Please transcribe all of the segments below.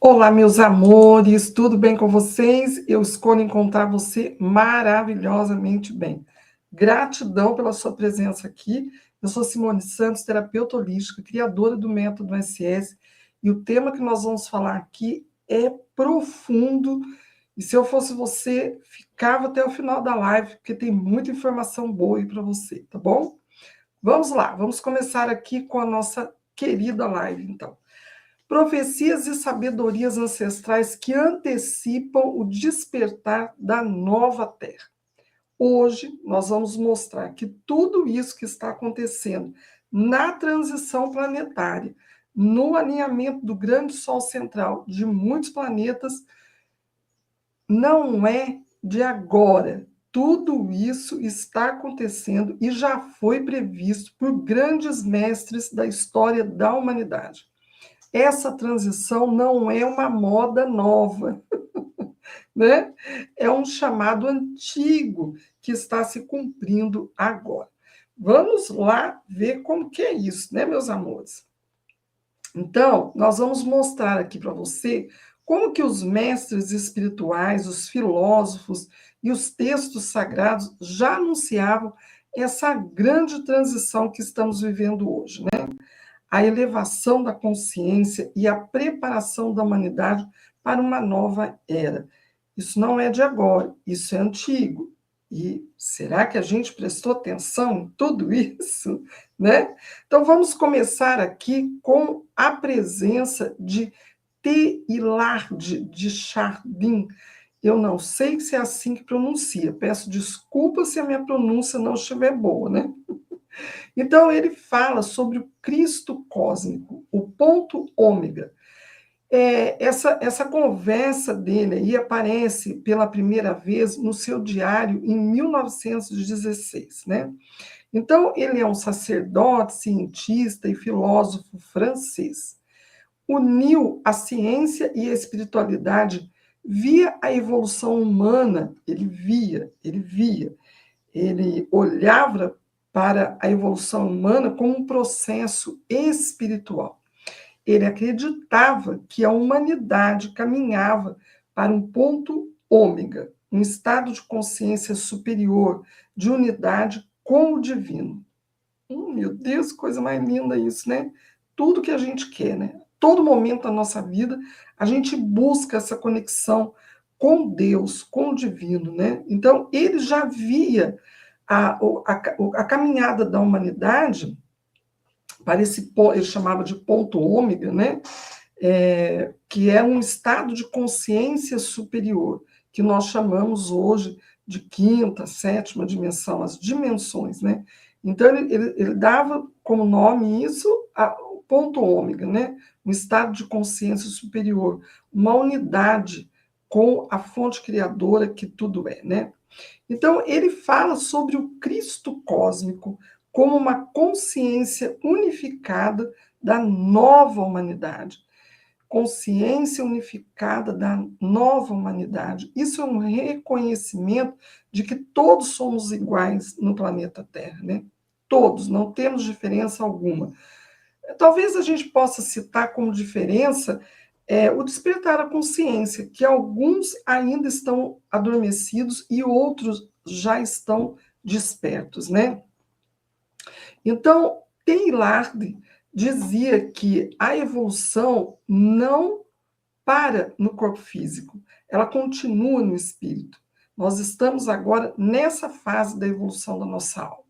Olá, meus amores, tudo bem com vocês? Eu escolho encontrar você maravilhosamente bem. Gratidão pela sua presença aqui. Eu sou Simone Santos, terapeuta holística, criadora do Método SS, e o tema que nós vamos falar aqui é profundo. E se eu fosse você, ficava até o final da live, porque tem muita informação boa aí para você, tá bom? Vamos lá, vamos começar aqui com a nossa querida live, então. Profecias e sabedorias ancestrais que antecipam o despertar da nova Terra. Hoje, nós vamos mostrar que tudo isso que está acontecendo na transição planetária, no alinhamento do grande Sol central de muitos planetas, não é de agora. Tudo isso está acontecendo e já foi previsto por grandes mestres da história da humanidade. Essa transição não é uma moda nova, né? É um chamado antigo que está se cumprindo agora. Vamos lá ver como que é isso, né, meus amores? Então, nós vamos mostrar aqui para você como que os mestres espirituais, os filósofos e os textos sagrados já anunciavam essa grande transição que estamos vivendo hoje, né? A elevação da consciência e a preparação da humanidade para uma nova era. Isso não é de agora, isso é antigo. E será que a gente prestou atenção em tudo isso, né? Então vamos começar aqui com a presença de Teilhard de Chardin. Eu não sei se é assim que pronuncia. Peço desculpa se a minha pronúncia não estiver boa, né? Então, ele fala sobre o Cristo cósmico, o ponto ômega. Essa conversa dele aí aparece pela primeira vez no seu diário em 1916, né? Então, ele é um sacerdote, cientista e filósofo francês. Uniu a ciência e a espiritualidade, via a evolução humana, ele olhava para a evolução humana como um processo espiritual. Ele acreditava que a humanidade caminhava para um ponto ômega, um estado de consciência superior, de unidade com o divino. Meu Deus, coisa mais linda isso, né? Tudo que a gente quer, né? Todo momento da nossa vida, a gente busca essa conexão com Deus, com o divino, né? Então, ele já via a caminhada da humanidade para ele chamava de ponto ômega, né? Que é um estado de consciência superior, que nós chamamos hoje de quinta, sétima dimensão, as dimensões, né? Então, ele dava como nome isso o ponto ômega, né? Um estado de consciência superior, uma unidade com a fonte criadora que tudo é, né? Então, ele fala sobre o Cristo cósmico como uma consciência unificada da nova humanidade. Consciência unificada da nova humanidade. Isso é um reconhecimento de que todos somos iguais no planeta Terra, né? Todos, não temos diferença alguma. Talvez a gente possa citar como diferença o despertar da consciência, que alguns ainda estão adormecidos e outros já estão despertos, né? Então, Teilhard dizia que a evolução não para no corpo físico, ela continua no espírito. Nós estamos agora nessa fase da evolução da nossa alma.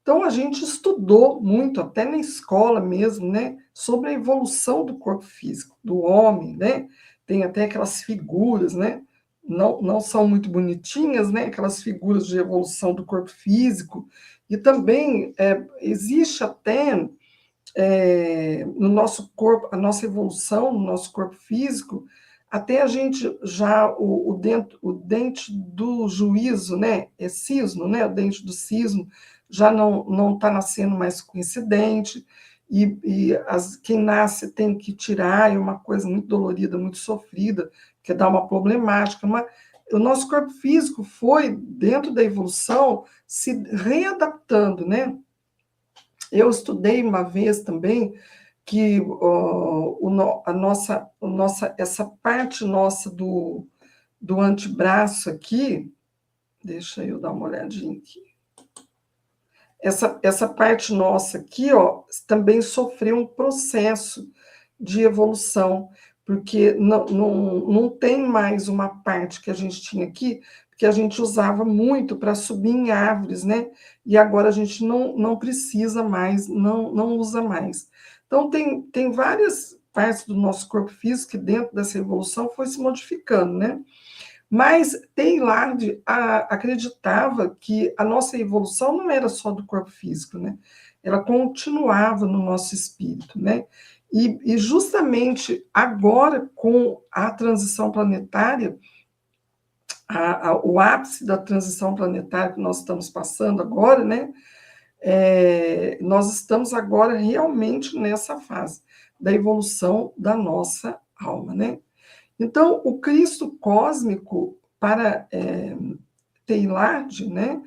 Então, a gente estudou muito, até na escola mesmo, né, sobre a evolução do corpo físico, do homem, né? Tem até aquelas figuras, né? Não são muito bonitinhas, né? Aquelas figuras de evolução do corpo físico. E também existe até no nosso corpo, a nossa evolução no nosso corpo físico, até a gente já, o dente do juízo, né? É cisno, né? O dente do cisno já não está nascendo mais com esse dente, quem nasce tem que tirar, é uma coisa muito dolorida, muito sofrida, que dá uma problemática, o nosso corpo físico foi, dentro da evolução, se readaptando, né? Eu estudei uma vez também que essa parte nossa do antebraço aqui, deixa eu dar uma olhadinha aqui. Essa parte nossa aqui, ó, também sofreu um processo de evolução, porque não tem mais uma parte que a gente tinha aqui, que a gente usava muito para subir em árvores, né? E agora a gente não precisa mais, não usa mais. Então, tem várias partes do nosso corpo físico que dentro dessa evolução foi se modificando, né? Mas Teilhard acreditava que a nossa evolução não era só do corpo físico, né? Ela continuava no nosso espírito, né? E justamente agora, com a transição planetária, o ápice da transição planetária que nós estamos passando agora, né? Nós estamos agora realmente nessa fase da evolução da nossa alma, né? Então, o Cristo cósmico, para Teilhard, né,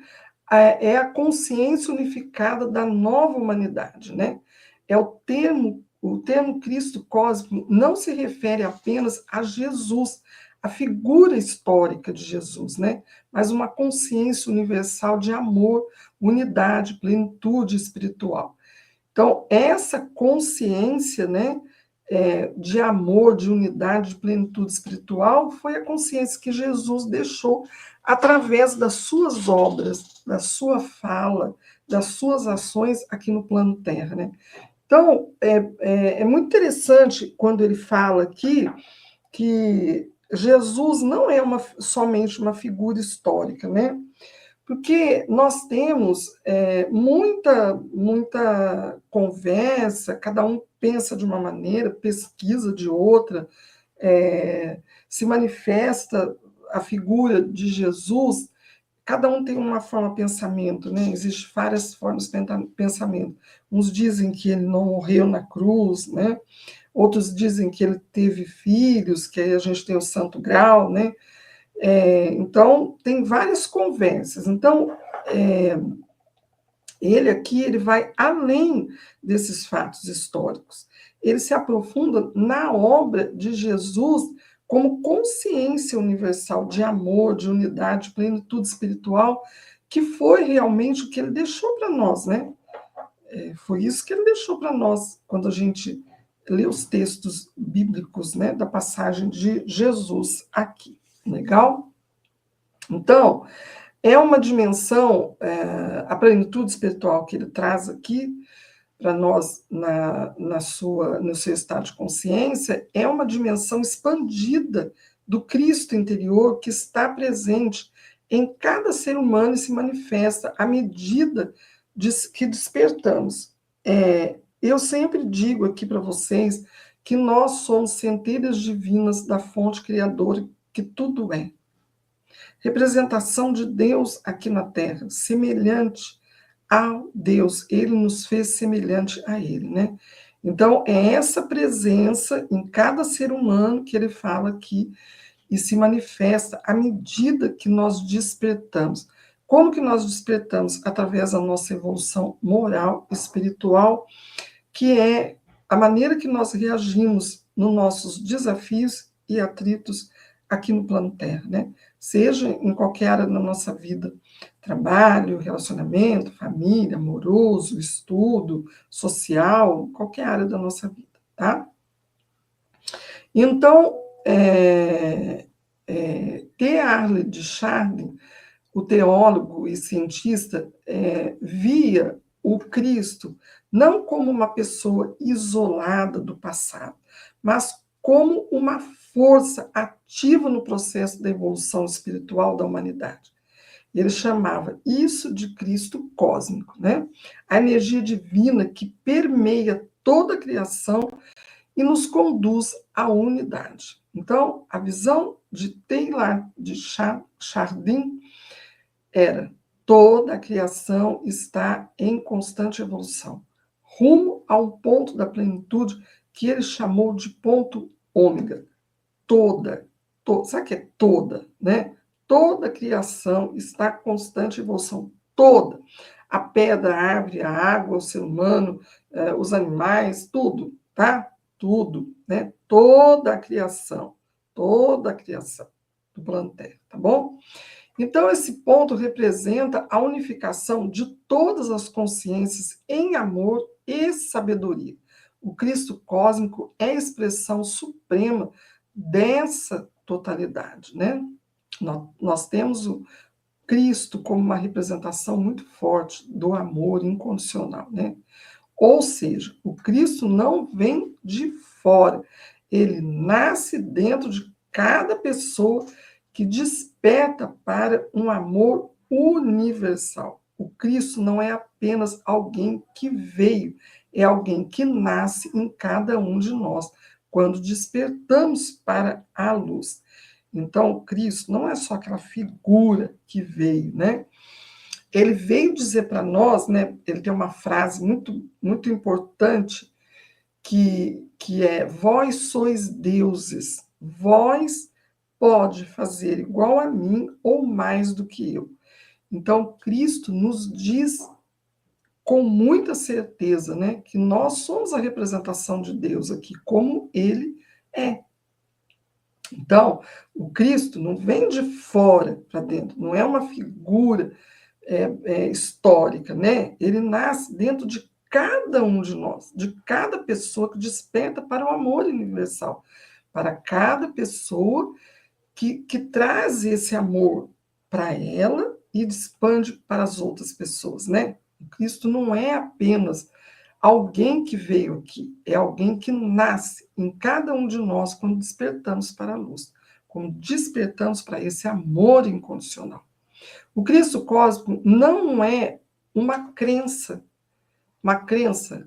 é a consciência unificada da nova humanidade, né? O termo Cristo cósmico não se refere apenas a Jesus, a figura histórica de Jesus, né? Mas uma consciência universal de amor, unidade, plenitude espiritual. Então, essa consciência, né, de amor, de unidade, de plenitude espiritual, foi a consciência que Jesus deixou através das suas obras, da sua fala, das suas ações aqui no plano Terra, né? Então, é muito interessante quando ele fala aqui que Jesus não é somente uma figura histórica, né? Porque nós temos muita conversa, cada um pensa de uma maneira, pesquisa de outra, se manifesta a figura de Jesus, cada um tem uma forma de pensamento, né? Existem várias formas de pensamento. Uns dizem que ele não morreu na cruz, né? Outros dizem que ele teve filhos, que aí a gente tem o Santo Grau, né? Então, tem várias conversas. Então, ele vai além desses fatos históricos. Ele se aprofunda na obra de Jesus como consciência universal de amor, de unidade, de plenitude espiritual, que foi realmente o que ele deixou para nós, né? Foi isso que ele deixou para nós quando a gente lê os textos bíblicos, né, da passagem de Jesus aqui. Legal? Então, é uma dimensão, a plenitude espiritual que ele traz aqui para nós no seu estado de consciência, é uma dimensão expandida do Cristo interior que está presente em cada ser humano e se manifesta à medida que despertamos. Eu sempre digo aqui para vocês que nós somos centelhas divinas da fonte criadora que tudo é. Representação de Deus aqui na Terra, semelhante ao Deus, ele nos fez semelhante a ele, né? Então, é essa presença em cada ser humano que ele fala aqui e se manifesta à medida que nós despertamos. Como que nós despertamos? Através da nossa evolução moral, espiritual, que é a maneira que nós reagimos nos nossos desafios e atritos aqui no plano Terra, né? Seja em qualquer área da nossa vida, trabalho, relacionamento, família, amoroso, estudo, social, qualquer área da nossa vida, tá? Então, Teilhard de Chardin, o teólogo e cientista, via o Cristo não como uma pessoa isolada do passado, mas como uma força ativa no processo da evolução espiritual da humanidade. Ele chamava isso de Cristo cósmico, né? A energia divina que permeia toda a criação e nos conduz à unidade. Então, a visão de Teilhard de Chardin era: toda a criação está em constante evolução, rumo a um ponto da plenitude que ele chamou de ponto ômega. Sabe o que é toda, né? Toda a criação está em constante evolução, a pedra, a árvore, a água, o ser humano, os animais, tudo tá? Tudo, né? Toda a criação do plano Terra, tá bom? Então, esse ponto representa a unificação de todas as consciências em amor e sabedoria. O Cristo cósmico é a expressão suprema dessa totalidade, né? Nós temos o Cristo como uma representação muito forte do amor incondicional, né? Ou seja, o Cristo não vem de fora, ele nasce dentro de cada pessoa que desperta para um amor universal. O Cristo não é apenas alguém que veio, é alguém que nasce em cada um de nós, quando despertamos para a luz. Então, o Cristo não é só aquela figura que veio, né? Ele veio dizer para nós, né? Ele tem uma frase muito importante que é: vós sois deuses, vós pode fazer igual a mim ou mais do que eu. Então, Cristo nos diz com muita certeza, né, que nós somos a representação de Deus aqui, como ele é. Então, o Cristo não vem de fora para dentro, não é uma figura histórica, né? Ele nasce dentro de cada um de nós, de cada pessoa que desperta para o amor universal, para cada pessoa que traz esse amor para ela e expande para as outras pessoas, né? O Cristo não é apenas alguém que veio aqui, é alguém que nasce em cada um de nós quando despertamos para a luz, quando despertamos para esse amor incondicional. O Cristo cósmico não é uma crença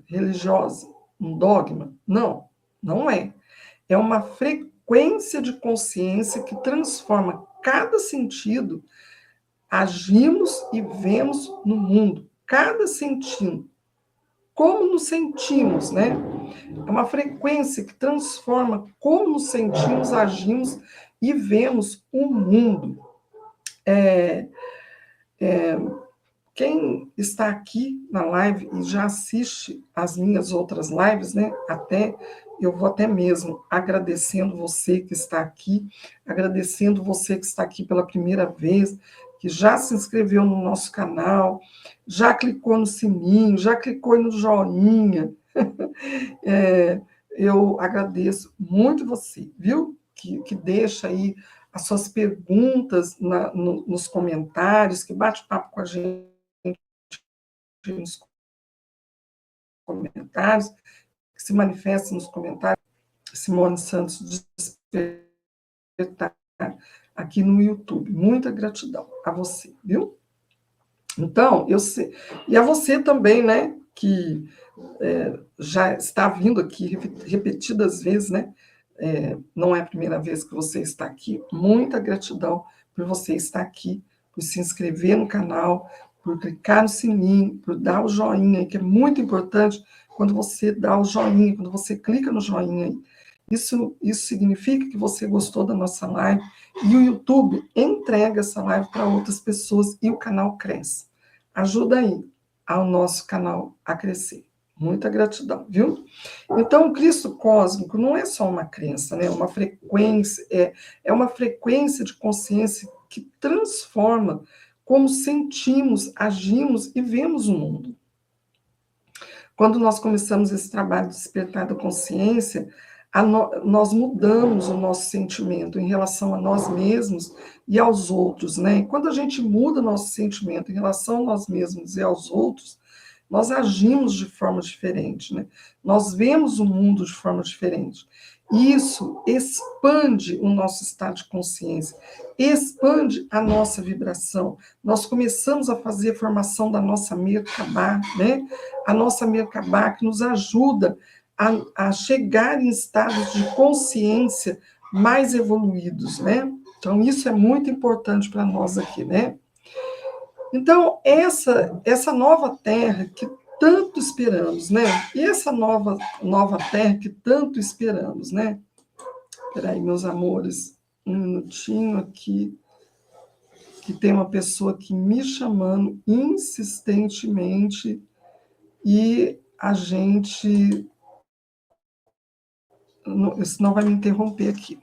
religiosa, um dogma. Não, não é. É uma frequência de consciência que transforma cada sentido, agimos e vemos no mundo. Cada sentido. Como nos sentimos, né? É uma frequência que transforma como nos sentimos, agimos e vemos o mundo. Quem está aqui na live e já assiste as minhas outras lives, né? Eu vou até mesmo agradecendo você que está aqui, agradecendo você que está aqui pela primeira vez, que já se inscreveu no nosso canal, já clicou no sininho, já clicou no joinha. Eu agradeço muito você, viu? Que deixa aí as suas perguntas nos comentários, que bate papo com a gente nos comentários, que se manifesta nos comentários. Simone Santos Despertar, aqui no YouTube. Muita gratidão a você, viu? Então, eu sei. E a você também, né? Que já está vindo aqui repetidas vezes, né? Não é a primeira vez que você está aqui. Muita gratidão por você estar aqui, por se inscrever no canal, por clicar no sininho, por dar o joinha, que é muito importante quando você dá o joinha, quando você clica no joinha. Isso significa que você gostou da nossa live e o YouTube entrega essa live para outras pessoas e o canal cresce. Ajuda aí ao nosso canal a crescer. Muita gratidão, viu? Então, o Cristo cósmico não é só uma crença, né? Uma frequência, é uma frequência de consciência que transforma como sentimos, agimos e vemos o mundo. Quando nós começamos esse trabalho de despertar da consciência, nós mudamos o nosso sentimento em relação a nós mesmos e aos outros, né? E quando a gente muda o nosso sentimento em relação a nós mesmos e aos outros, nós agimos de forma diferente, né? Nós vemos o mundo de forma diferente. Isso expande o nosso estado de consciência, expande a nossa vibração. Nós começamos a fazer a formação da nossa Merkabah, né? A nossa Merkabah que nos ajuda a chegar em estados de consciência mais evoluídos, né? Então, isso é muito importante para nós aqui, né? Então, essa nova terra que tanto esperamos, né? E essa nova terra que tanto esperamos, né? Espera aí, meus amores, um minutinho aqui, que tem uma pessoa aqui me chamando insistentemente e a gente senão vai me interromper aqui.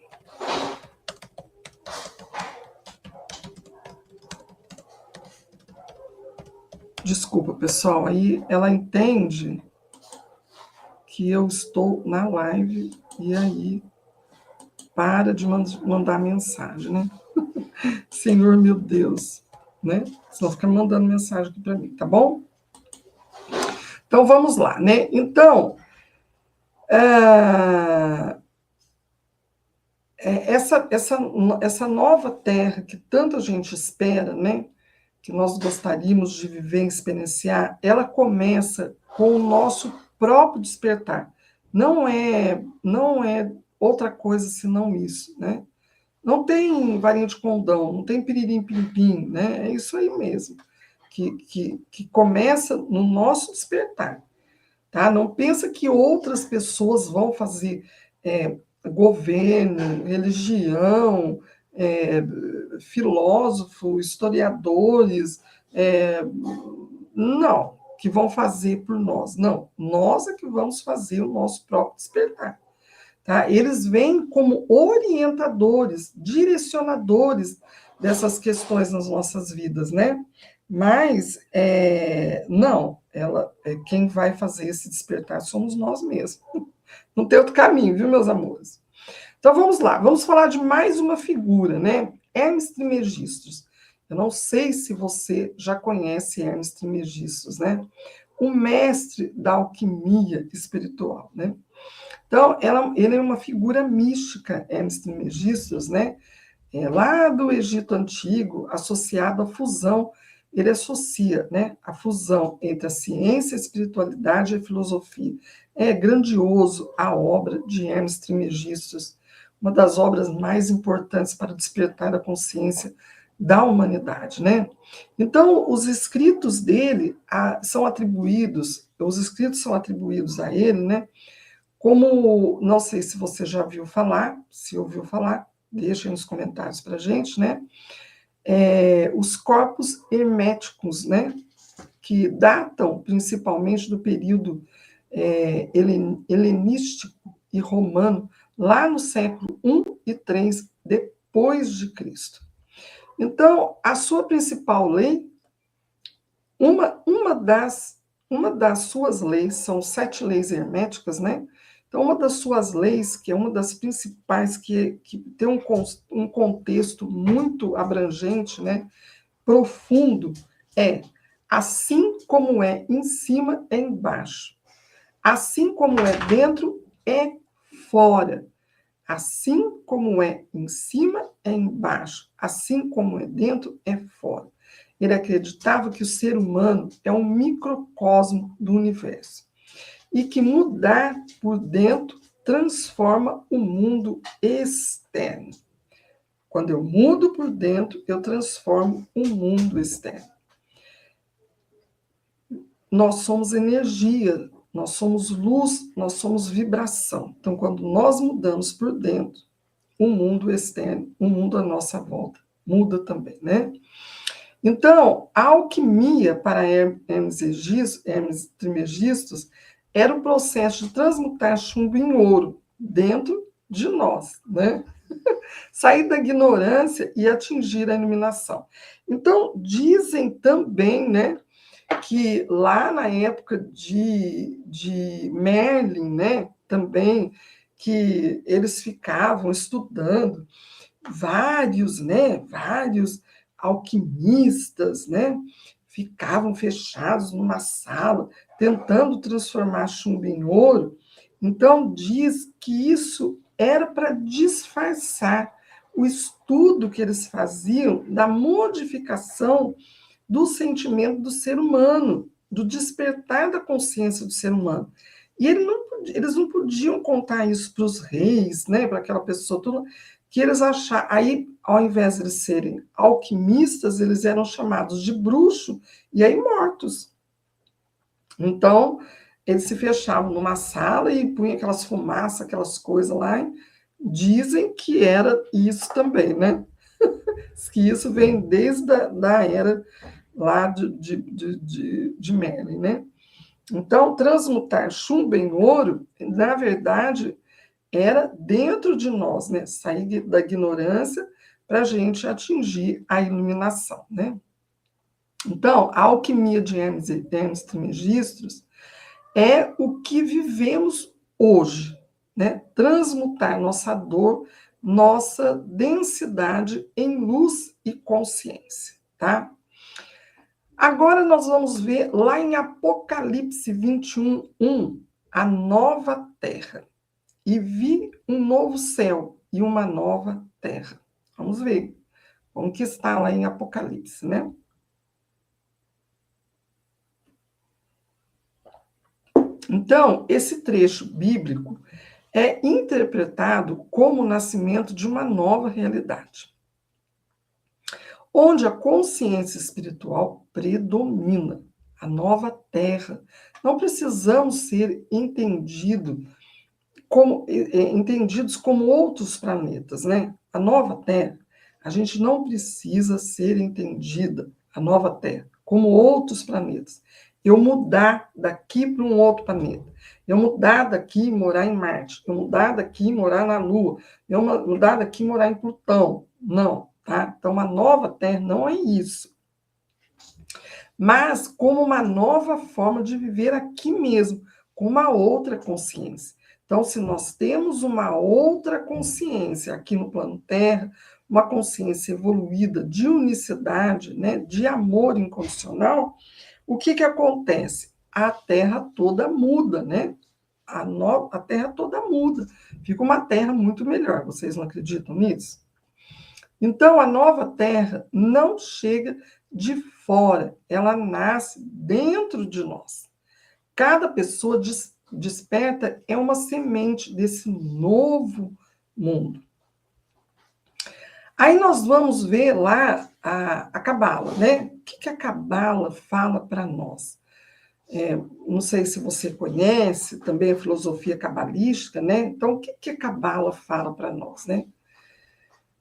Desculpa, pessoal, aí ela entende que eu estou na live e aí para de mandar mensagem, né? Senhor, meu Deus, né? Senão fica mandando mensagem aqui para mim, tá bom? Então, vamos lá, né? Então, essa nova terra que tanta gente espera, né? Que nós gostaríamos de viver, experienciar, ela começa com o nosso próprio despertar. Não é outra coisa senão isso, né? Não tem varinha de condão, não tem piririm-pim-pim, né? É isso aí mesmo, que começa no nosso despertar, tá? Não pensa que outras pessoas vão fazer governo, religião, filósofo, historiadores, não, que vão fazer por nós. Não, nós é que vamos fazer o nosso próprio despertar. Tá? Eles vêm como orientadores, direcionadores dessas questões nas nossas vidas, né? Mas, não, quem vai fazer esse despertar somos nós mesmos. Não tem outro caminho, viu, meus amores? Então, vamos lá, vamos falar de mais uma figura, né? Hermes Trismegistus. Eu não sei se você já conhece Hermes Trismegistus, né? O mestre da alquimia espiritual, né? Então, ele é uma figura mística, Hermes Trismegistus, né? Lá do Egito Antigo, associado à fusão, ele associa, né, a fusão entre a ciência, a espiritualidade e a filosofia. É grandioso a obra de Hermes Trismegistus, uma das obras mais importantes para o despertar da consciência da humanidade, né? Então, os escritos dele são atribuídos a ele, né? Como, não sei se você já viu falar, se ouviu falar, deixa aí nos comentários para a gente, né? Os corpos herméticos, né? Que datam principalmente do período helenístico e romano, lá no século I e III depois de Cristo. Então, a sua principal lei, uma das suas leis, são 7 leis herméticas, né? Então, uma das suas leis, que é uma das principais, que tem um contexto muito abrangente, né? Profundo, assim como é em cima, é embaixo. Assim como é dentro, é fora. Assim como é em cima, é embaixo. Assim como é dentro, é fora. Ele acreditava que o ser humano é um microcosmo do universo e que mudar por dentro transforma o mundo externo. Quando eu mudo por dentro, eu transformo o mundo externo. Nós somos energia, nós somos luz, nós somos vibração. Então, quando nós mudamos por dentro, o mundo externo, o mundo à nossa volta, muda também, né? Então, a alquimia para Hermes Trismegistus era o processo de transmutar chumbo em ouro dentro de nós, né? Sair da ignorância e atingir a iluminação. Então, dizem também, né, que lá na época de Merlin, né, também, que eles ficavam estudando vários alquimistas, né, ficavam fechados numa sala, tentando transformar chumbo em ouro. Então, diz que isso era para disfarçar o estudo que eles faziam da modificação do sentimento do ser humano, do despertar da consciência do ser humano. E eles não podiam contar isso para os reis, né, para aquela pessoa toda, que eles acharam. Aí, ao invés de eles serem alquimistas, eles eram chamados de bruxo e aí mortos. Então, eles se fechavam numa sala e punham aquelas fumaças, aquelas coisas lá. Dizem que era isso também, né? Que isso vem desde a era lá de Merlin, né? Então, transmutar chumbo em ouro, na verdade, era dentro de nós, né? Sair da ignorância para a gente atingir a iluminação, né? Então, a alquimia de Hermes Trismegistus é o que vivemos hoje, né? Transmutar nossa dor, nossa densidade em luz e consciência, tá? Agora nós vamos ver lá em Apocalipse 21:1, a nova terra. E vi um novo céu e uma nova terra. Vamos ver como que está lá em Apocalipse, né? Então, esse trecho bíblico é interpretado como o nascimento de uma nova realidade, onde a consciência espiritual predomina, a nova terra. Não precisamos ser entendidos como outros planetas, né? A nova terra, a gente não precisa ser entendida, a nova terra, como outros planetas. Eu mudar daqui para um outro planeta, eu mudar daqui e morar em Marte, eu mudar daqui e morar na Lua, eu mudar daqui e morar em Plutão. Não, tá? Então, a nova terra não é isso. Mas como uma nova forma de viver aqui mesmo, com uma outra consciência. Então, se nós temos uma outra consciência aqui no plano Terra, uma consciência evoluída de unicidade, né, de amor incondicional, o que que acontece? A Terra toda muda, né? A Terra toda muda. Fica uma Terra muito melhor. Vocês não acreditam nisso? Então, a nova Terra não chega de fora, ela nasce dentro de nós. Cada pessoa desperta é uma semente desse novo mundo. Aí nós vamos ver lá a Cabala, né? O que a Cabala fala para nós? Não sei se você conhece também a filosofia cabalística, né? Então, o que a Cabala fala para nós, né?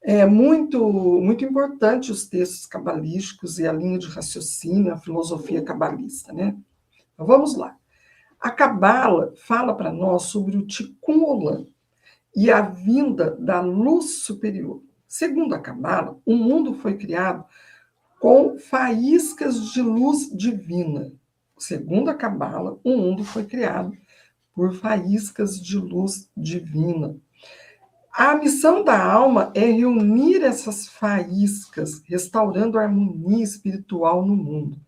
É muito importante os textos cabalísticos e a linha de raciocínio, a filosofia cabalista, né? Então, vamos lá. A Cabala fala para nós sobre o Tikkun Olam e a vinda da luz superior. Segundo a Cabala, o mundo foi criado com faíscas de luz divina. Segundo a Cabala, o mundo foi criado por faíscas de luz divina. A missão da alma é reunir essas faíscas, restaurando a harmonia espiritual no mundo.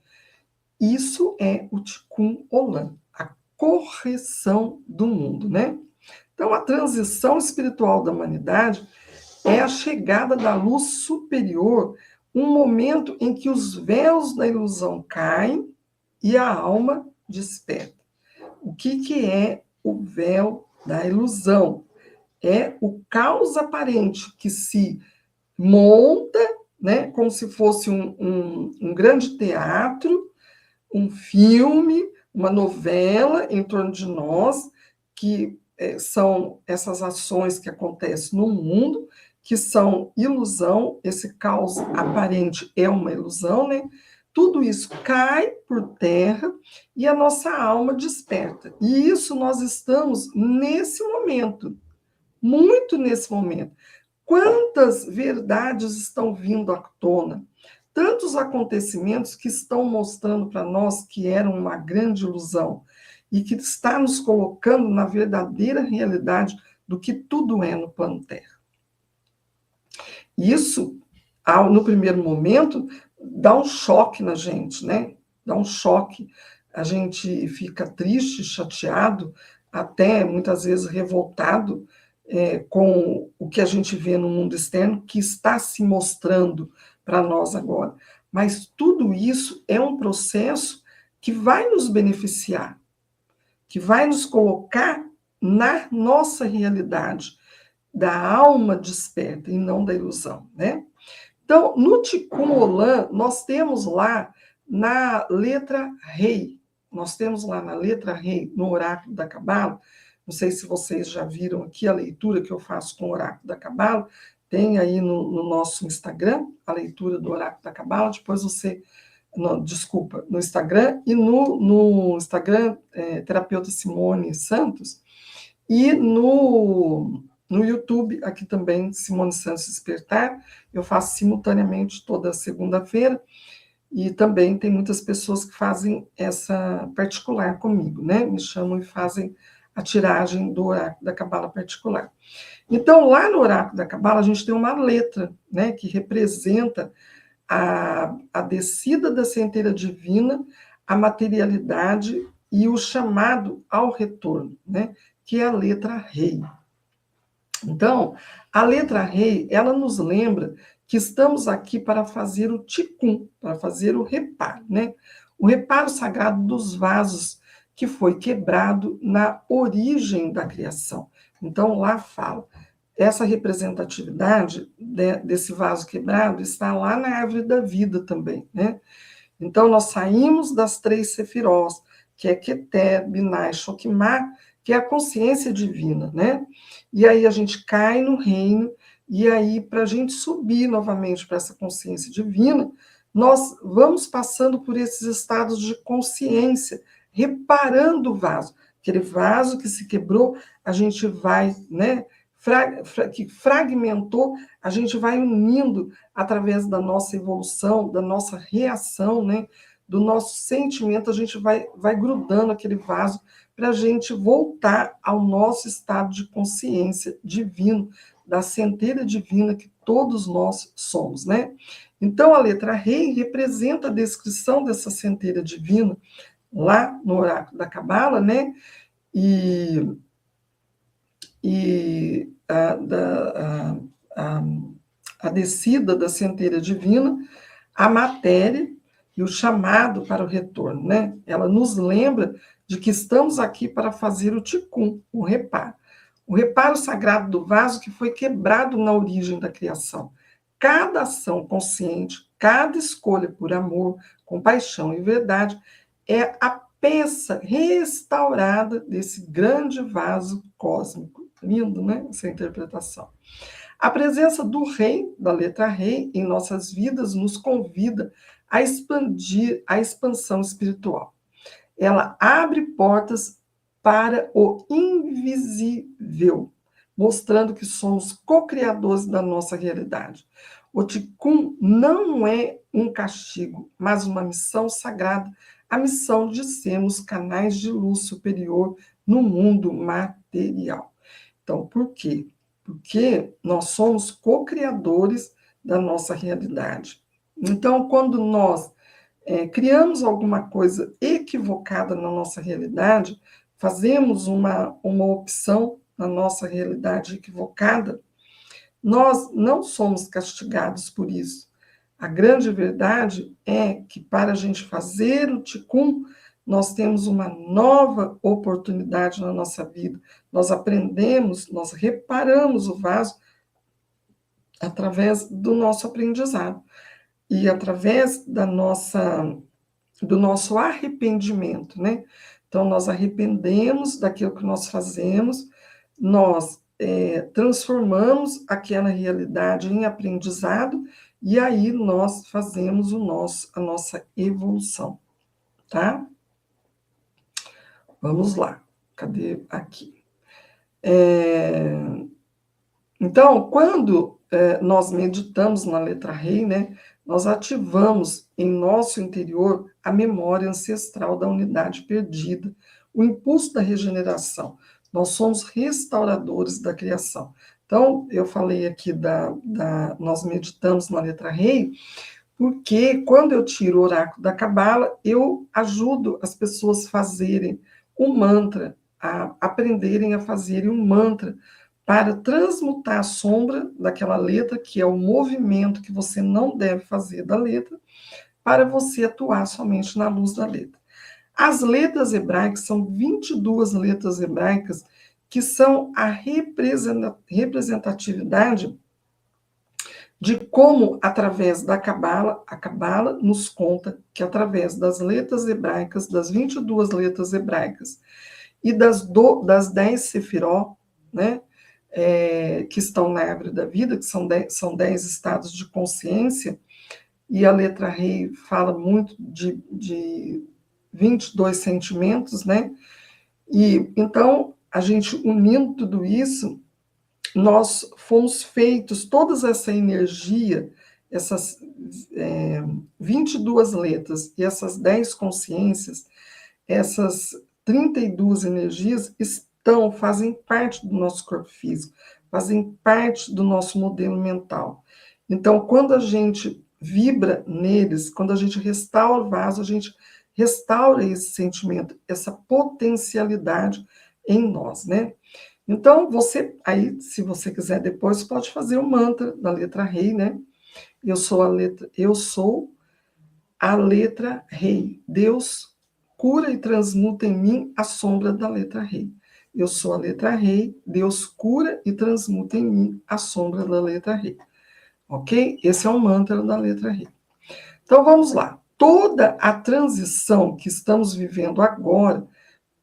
Isso é o Tikkun Olam, a correção do mundo, né? Então, a transição espiritual da humanidade é a chegada da luz superior, um momento em que os véus da ilusão caem e a alma desperta. O que é o véu da ilusão? É o caos aparente que se monta, né, como se fosse um grande teatro, um filme, uma novela em torno de nós, que são essas ações que acontecem no mundo, que são ilusão, esse caos aparente é uma ilusão, né? Tudo isso cai por terra e a nossa alma desperta. E isso nós estamos nesse momento, muito nesse momento. Quantas verdades estão vindo à tona? Tantos acontecimentos que estão mostrando para nós que eram uma grande ilusão e que está nos colocando na verdadeira realidade do que tudo é no plano Terra. Isso, no primeiro momento, dá um choque na gente, né? Dá um choque. A gente fica triste, chateado, até muitas vezes revoltado com o que a gente vê no mundo externo, que está se mostrando para nós agora. Mas tudo isso é um processo que vai nos beneficiar, que vai nos colocar na nossa realidade, da alma desperta e não da ilusão, né? Então, no Tikkun Olam, nós temos lá na letra Rei, no oráculo da Cabala. Não sei se vocês já viram aqui a leitura que eu faço com o oráculo da Cabala, tem aí no nosso Instagram, a leitura do oráculo da Cabala, depois você, no Instagram, e no Instagram, Terapeuta Simone Santos, E no YouTube, aqui também, Simone Santos Despertar, eu faço simultaneamente toda segunda-feira, e também tem muitas pessoas que fazem essa particular comigo, né? Me chamam e fazem a tiragem do oráculo da Cabala particular. Então, lá no oráculo da Cabala, a gente tem uma letra, né, que representa a descida da centelha divina, a materialidade e o chamado ao retorno, né, que é a letra Rei. Então, a letra Rei, ela nos lembra que estamos aqui para fazer o Tikkun, para fazer o reparo, né? O reparo sagrado dos vasos que foi quebrado na origem da criação. Então, lá fala, essa representatividade desse vaso quebrado está lá na árvore da vida também, né? Então, nós saímos das 3 sefirós, que é Keter, Binah, Shokmah, que é a consciência divina, né? E aí a gente cai no reino, e aí, para a gente subir novamente para essa consciência divina, nós vamos passando por esses estados de consciência, reparando o vaso. Aquele vaso que se quebrou, a gente vai, né? Que fragmentou, a gente vai unindo através da nossa evolução, da nossa reação, né? Do nosso sentimento, a gente vai grudando aquele vaso para a gente voltar ao nosso estado de consciência divino, da centelha divina que todos nós somos, né? Então, a letra Rei representa a descrição dessa centelha divina lá no oráculo da Cabala, né? E a descida da centelha divina, a matéria e o chamado para o retorno, né? Ela nos lembra de que estamos aqui para fazer o Tikkun, o reparo sagrado do vaso que foi quebrado na origem da criação. Cada ação consciente, cada escolha por amor, compaixão e verdade é a peça restaurada desse grande vaso cósmico. Lindo, né? Essa interpretação. A presença do Rei, da letra Rei, em nossas vidas nos convida a expandir a expansão espiritual. Ela abre portas para o invisível, mostrando que somos co-criadores da nossa realidade. O Tikkun não é um castigo, mas uma missão sagrada, a missão de sermos canais de luz superior no mundo material. Então, por quê? Porque nós somos co-criadores da nossa realidade. Então, quando nós criamos alguma coisa equivocada na nossa realidade, fazemos uma opção na nossa realidade equivocada, nós não somos castigados por isso. A grande verdade é que para a gente fazer o Tikkun, nós temos uma nova oportunidade na nossa vida. Nós aprendemos, nós reparamos o vaso através do nosso aprendizado e através do nosso arrependimento, né? Então, nós arrependemos daquilo que nós fazemos, nós transformamos aquela realidade em aprendizado, e aí nós fazemos a nossa evolução, tá? Vamos lá, cadê aqui? Então, quando nós meditamos na letra Rei, né, nós ativamos em nosso interior a memória ancestral da unidade perdida, o impulso da regeneração. Nós somos restauradores da criação. Então, eu falei aqui nós meditamos na letra Rei, porque quando eu tiro o oráculo da Cabala, eu ajudo as pessoas a fazerem um mantra, a aprenderem a fazerem um mantra, para transmutar a sombra daquela letra, que é o movimento que você não deve fazer da letra, para você atuar somente na luz da letra. As letras hebraicas são 22 letras hebraicas, que são a representatividade de como, através da Cabala, a Cabala nos conta que através das letras hebraicas, das 22 letras hebraicas, e das 10 sefiró, né, que estão na árvore da vida, que são 10 estados de consciência, e a letra Rei fala muito de 22 sentimentos, né? E então a gente unindo tudo isso, nós fomos feitos, toda essa energia, essas 22 letras e essas 10 consciências, essas 32 energias fazem parte do nosso corpo físico, fazem parte do nosso modelo mental. Então, quando a gente vibra neles, quando a gente restaura o vaso, a gente restaura esse sentimento, essa potencialidade em nós, né? Então, aí, se você quiser depois, pode fazer o mantra da letra Rei, né? Eu sou a letra Rei. Deus cura e transmuta em mim a sombra da letra Rei. Eu sou a letra Rei. Deus cura e transmuta em mim a sombra da letra Rei. Ok? Esse é o mantra da letra Rei. Então, vamos lá. Toda a transição que estamos vivendo agora,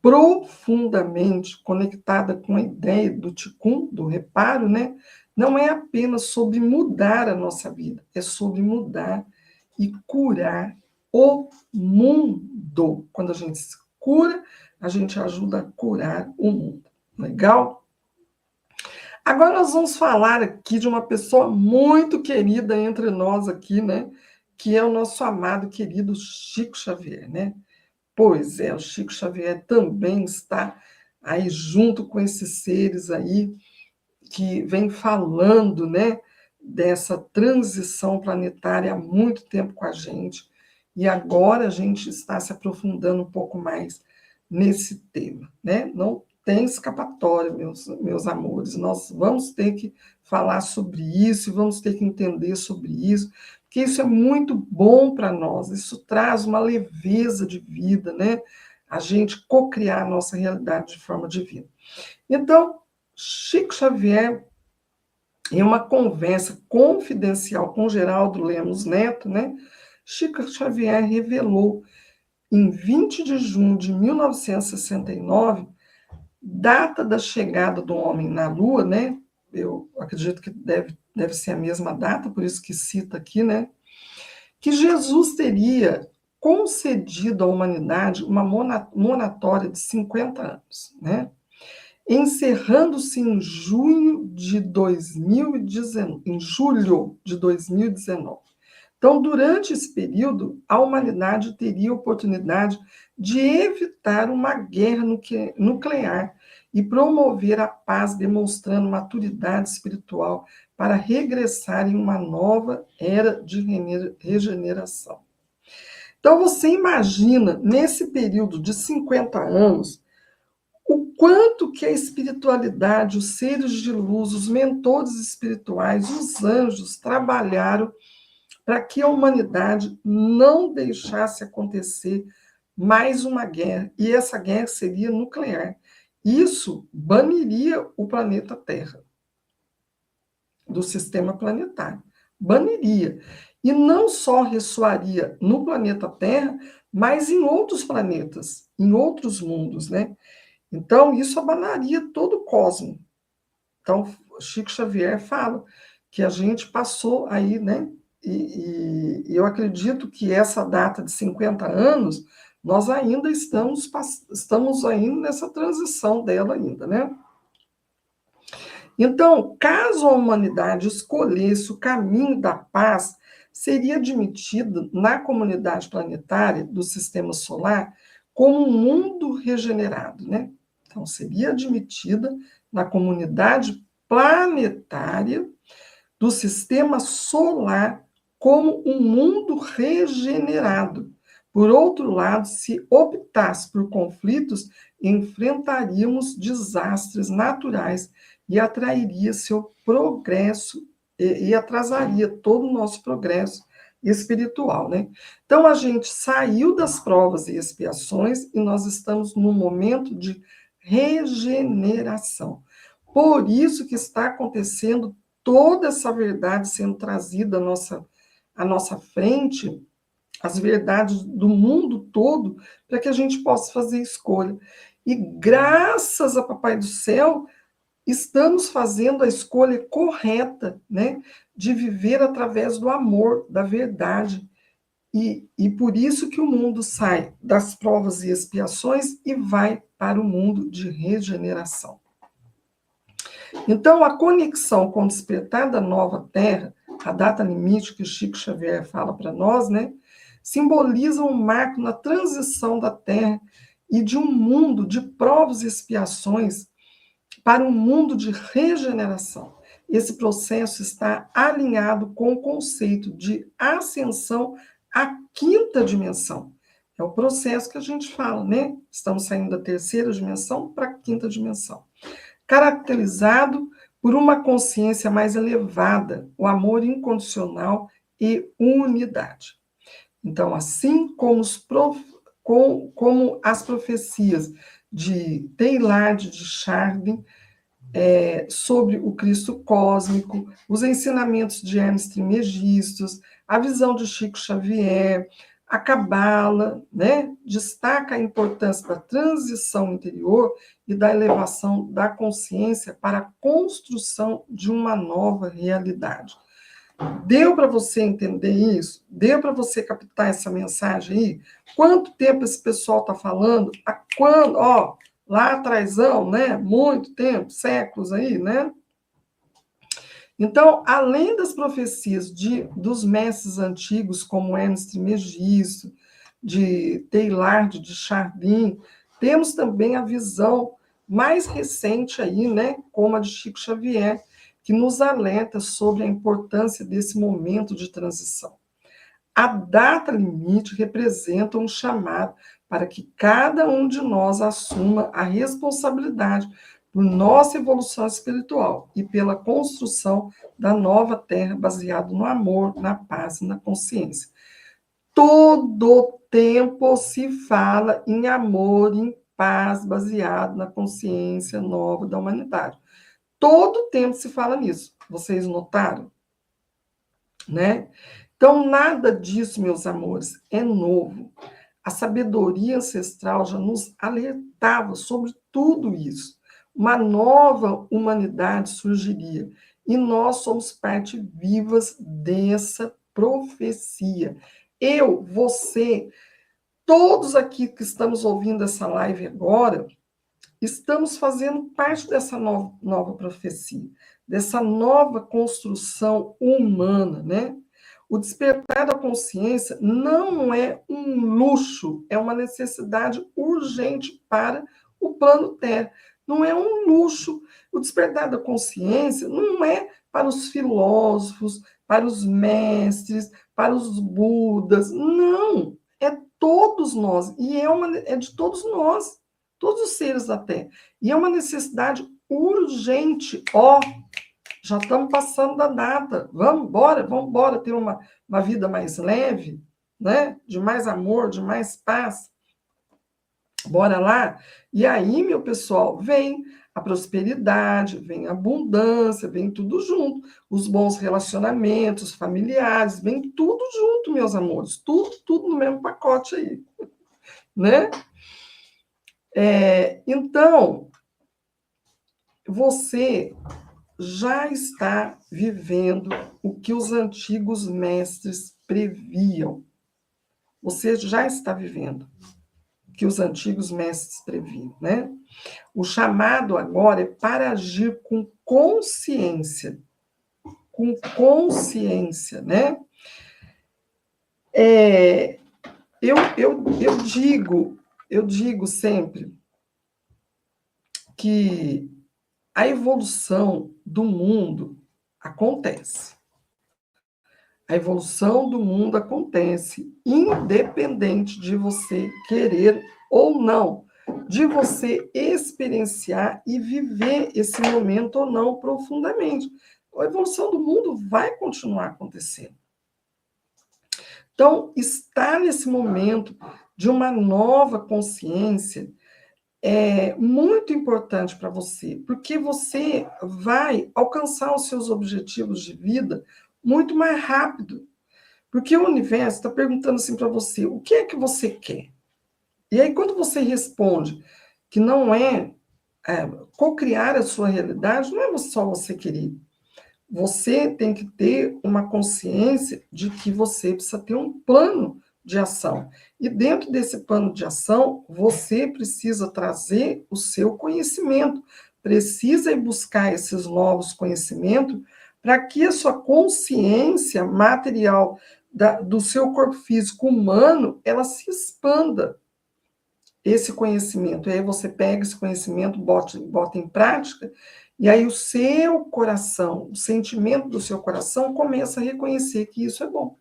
profundamente conectada com a ideia do Ticum, do reparo, né? Não é apenas sobre mudar a nossa vida, é sobre mudar e curar o mundo. Quando a gente se cura, a gente ajuda a curar o mundo. Legal? Agora nós vamos falar aqui de uma pessoa muito querida entre nós aqui, né? Que é o nosso amado, querido Chico Xavier, né? Pois é, o Chico Xavier também está aí junto com esses seres aí que vem falando, né, dessa transição planetária há muito tempo com a gente, e agora a gente está se aprofundando um pouco mais nesse tema, né? Não tem escapatória, meus amores, nós vamos ter que falar sobre isso, vamos ter que entender sobre isso, porque isso é muito bom para nós, isso traz uma leveza de vida, né? A gente cocriar a nossa realidade de forma divina. Então, Chico Xavier, em uma conversa confidencial com Geraldo Lemos Neto, né? Chico Xavier revelou, em 20 de junho de 1969, data da chegada do homem na Lua, né? Eu acredito que deve ser a mesma data, por isso que cita aqui, né? Que Jesus teria concedido à humanidade uma moratória de 50 anos, né? Encerrando-se em junho de 2019, em julho de 2019. Então, durante esse período, a humanidade teria a oportunidade de evitar uma guerra nuclear e promover a paz, demonstrando maturidade espiritual para regressar em uma nova era de regeneração. Então, você imagina, nesse período de 50 anos, o quanto que a espiritualidade, os seres de luz, os mentores espirituais, os anjos trabalharam para que a humanidade não deixasse acontecer mais uma guerra, e essa guerra seria nuclear. Isso baniria o planeta Terra do sistema planetário. Baniria. E não só ressoaria no planeta Terra, mas em outros planetas, em outros mundos, né? Então, isso abalaria todo o cosmos. Então, Chico Xavier fala que a gente passou aí, né? E eu acredito que essa data de 50 anos, nós ainda estamos ainda nessa transição dela ainda, né? Então, caso a humanidade escolhesse o caminho da paz, seria admitido na comunidade planetária do sistema solar como um mundo regenerado, né? Então, seria admitida na comunidade planetária do sistema solar como um mundo regenerado. Por outro lado, se optasse por conflitos, enfrentaríamos desastres naturais e atrairia seu progresso e atrasaria todo o nosso progresso espiritual, né? Então a gente saiu das provas e expiações e nós estamos num momento de regeneração. Por isso que está acontecendo toda essa verdade sendo trazida à nossa frente, as verdades do mundo todo, para que a gente possa fazer escolha. E graças a Papai do Céu, estamos fazendo a escolha correta, né, de viver através do amor, da verdade. E por isso que o mundo sai das provas e expiações e vai para o mundo de regeneração. Então, a conexão com o despertar da nova Terra, a data limite que o Chico Xavier fala para nós, né, simboliza um marco na transição da Terra e de um mundo de provas e expiações para um mundo de regeneração. Esse processo está alinhado com o conceito de ascensão à quinta dimensão. É o processo que a gente fala, né? Estamos saindo da terceira dimensão para a quinta dimensão. Caracterizado por uma consciência mais elevada, o amor incondicional e unidade. Então, assim como, como as profecias de Teilhard de Chardin, sobre o Cristo cósmico, os ensinamentos de Hermes Trismegisto, a visão de Chico Xavier, a Cabala, né, destaca a importância da transição interior e da elevação da consciência para a construção de uma nova realidade. Deu para você entender isso? Deu para você captar essa mensagem aí? Quanto tempo esse pessoal está falando? Há quando? Ó, lá atrásão, né? Muito tempo, séculos aí, né? Então, além das profecias dos mestres antigos, como Hermes Trismegisto, de Teilhard de Chardin, temos também a visão mais recente aí, né? Como a de Chico Xavier, que nos alerta sobre a importância desse momento de transição. A data limite representa um chamado para que cada um de nós assuma a responsabilidade por nossa evolução espiritual e pela construção da nova terra baseada no amor, na paz e na consciência. Todo tempo se fala em amor, em paz, baseado na consciência nova da humanidade. Todo tempo se fala nisso. Vocês notaram? Né? Então, nada disso, meus amores, é novo. A sabedoria ancestral já nos alertava sobre tudo isso. Uma nova humanidade surgiria. E nós somos parte vivas dessa profecia. Eu, você, todos aqui que estamos ouvindo essa live agora, estamos fazendo parte dessa nova profecia, dessa nova construção humana, né? O despertar da consciência não é um luxo, é uma necessidade urgente para o plano Terra. Não é um luxo. O despertar da consciência não é para os filósofos, para os mestres, para os budas. Não. É todos nós. E é de todos nós, todos os seres da Terra. E é uma necessidade urgente. Ó, já estamos passando da data. Vamos embora ter uma vida mais leve, né? De mais amor, de mais paz. Bora lá? E aí, meu pessoal, vem a prosperidade, vem a abundância, vem tudo junto. Os bons relacionamentos familiares, vem tudo junto, meus amores. Tudo no mesmo pacote aí, né? Então, você já está vivendo o que os antigos mestres previam. Você já está vivendo o que os antigos mestres previam, né? O chamado agora é para agir com consciência. Com consciência, né? Eu digo sempre que a evolução do mundo acontece. A evolução do mundo acontece independente de você querer ou não, de você experienciar e viver esse momento ou não profundamente. A evolução do mundo vai continuar acontecendo. Então, estar nesse momento de uma nova consciência é muito importante para você, porque você vai alcançar os seus objetivos de vida muito mais rápido. Porque o universo está perguntando assim para você, o que é que você quer? E aí, quando você responde que não é, cocriar a sua realidade, não é só você querer. Você tem que ter uma consciência de que você precisa ter um plano de ação. E dentro desse plano de ação, você precisa trazer o seu conhecimento, precisa ir buscar esses novos conhecimentos para que a sua consciência material do seu corpo físico humano, ela se expanda, esse conhecimento. E aí você pega esse conhecimento, bota em prática, e aí o seu coração, o sentimento do seu coração começa a reconhecer que isso é bom.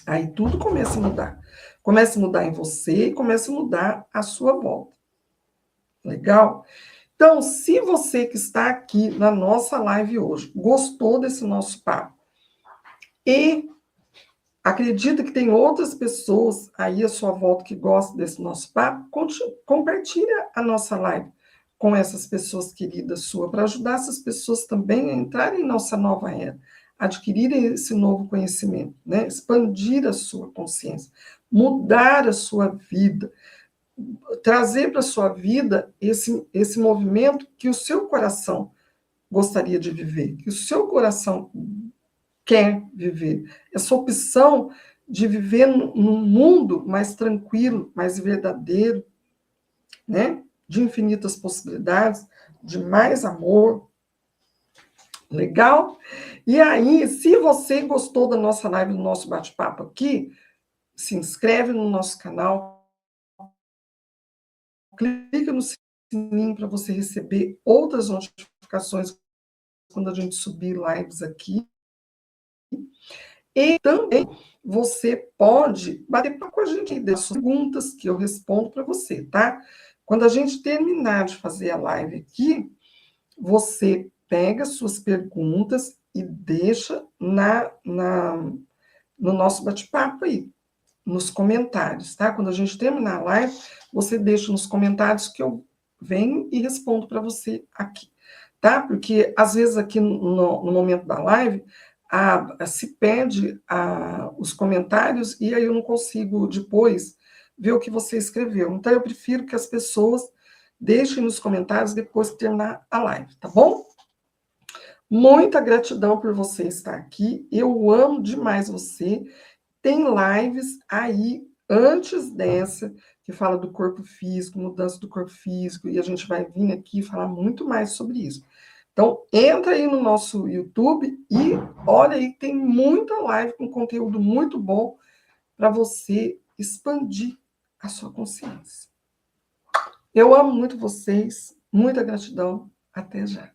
Aí tudo começa a mudar. Começa a mudar em você e começa a mudar à sua volta. Legal? Então, se você que está aqui na nossa live hoje gostou desse nosso papo e acredita que tem outras pessoas aí à sua volta que gostam desse nosso papo, compartilha a nossa live com essas pessoas queridas suas, para ajudar essas pessoas também a entrarem em nossa nova era, adquirirem esse novo conhecimento, né? Expandir a sua consciência, mudar a sua vida, trazer para a sua vida esse movimento que o seu coração gostaria de viver, que o seu coração quer viver. Essa opção de viver num mundo mais tranquilo, mais verdadeiro, né? De infinitas possibilidades, de mais amor. Legal? E aí, se você gostou da nossa live, do nosso bate-papo aqui, se inscreve no nosso canal, clica no sininho para você receber outras notificações quando a gente subir lives aqui. E também você pode bater papo com a gente e das perguntas que eu respondo para você, tá? Quando a gente terminar de fazer a live aqui, você pega suas perguntas e deixa no nosso bate-papo aí, nos comentários, tá? Quando a gente terminar a live, você deixa nos comentários que eu venho e respondo para você aqui, tá? Porque às vezes aqui no momento da live se perde os comentários e aí eu não consigo depois ver o que você escreveu. Então eu prefiro que as pessoas deixem nos comentários depois que terminar a live, tá bom? Muita gratidão por você estar aqui. Eu amo demais você. Tem lives aí antes dessa, que fala do corpo físico, mudança do corpo físico, e a gente vai vir aqui falar muito mais sobre isso. Então, entra aí no nosso YouTube e olha aí, tem muita live com conteúdo muito bom para você expandir a sua consciência. Eu amo muito vocês, muita gratidão. Até já.